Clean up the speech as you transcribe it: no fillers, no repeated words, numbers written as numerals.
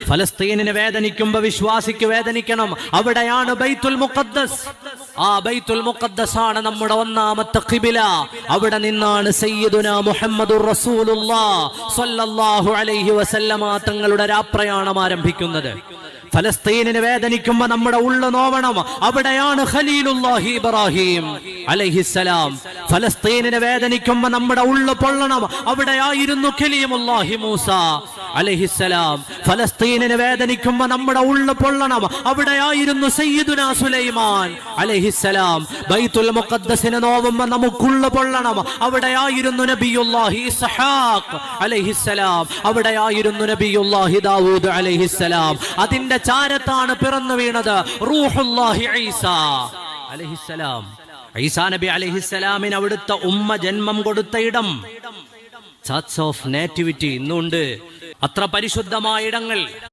ഫലസ്തീനിന് വേദനിക്കുമ്പോ വിശ്വാസിക്ക് വേദനിക്കണം. അവിടെയാണ് ബൈത്തുൽ മുഖദ്ദസ്. ആ ബൈത്തുൽ മുഖദ്ദസ് ആണ് നമ്മുടെ ഒന്നാമത്തെ ഖിബില. അവിടെ നിന്നാണ് സയ്യിദുനാ മുഹമ്മദുർ റസൂലുള്ളാഹി സ്വല്ലല്ലാഹു അലൈഹി വസല്ലമ തങ്ങളുടെ രാപ്രയാണം ആരംഭിക്കുന്നത്. ഫലസ്തീനിന് വേദനിക്കുമ്പോ നമ്മുടെ ഉള്ളു നോവണം. അവിടെയാണ് ഖലീലുല്ലാഹി ഇബ്രാഹിം അലൈഹിസ്സലാം. ഫലസ്തീനിന് വേദനിക്കുമ്പോ നമ്മുടെ ഉള്ളു പൊള്ളണം. അവിടെയായിരുന്നു കലീമുല്ലാഹി മൂസ അലൈഹിസ്സലാം. ഫലസ്തീനിന് വേദനിക്കുമ്പോ നമ്മുടെ ഉള്ളു പൊള്ളണം. അവിടെയായിരുന്നു സയ്യിദുനാ സുലൈമാൻ അലൈഹിസ്സലാം. ബൈത്തുൽ മുഖദ്ദസിന് നോവുമ്പോ നമുക്കുള്ളു പൊള്ളണം. അവിടെയായിരുന്നു നബിയുല്ലാഹി ഇസ്ഹാഖ് അലൈഹിസ്സലാം. അവിടെയായിരുന്നു നബിയുല്ലാഹി ദാവൂദ് അലൈഹിസ്സലാം. അതിന്റെ ചാരത്താണ് പിറന്നു വീണത് റൂഹുല്ലാഹി ഈസാ അലൈഹിസ്സലാം. ഈസാ നബി അലൈഹിസ്സലാമിന് അവിടുത്തെ ഉമ്മ ജന്മം കൊടുത്ത ഇടം, ചർച്ച് ഓഫ് നേറ്റിവിറ്റി ഇന്നുണ്ട്. അത്ര പരിശുദ്ധമായ ഇടങ്ങൾ.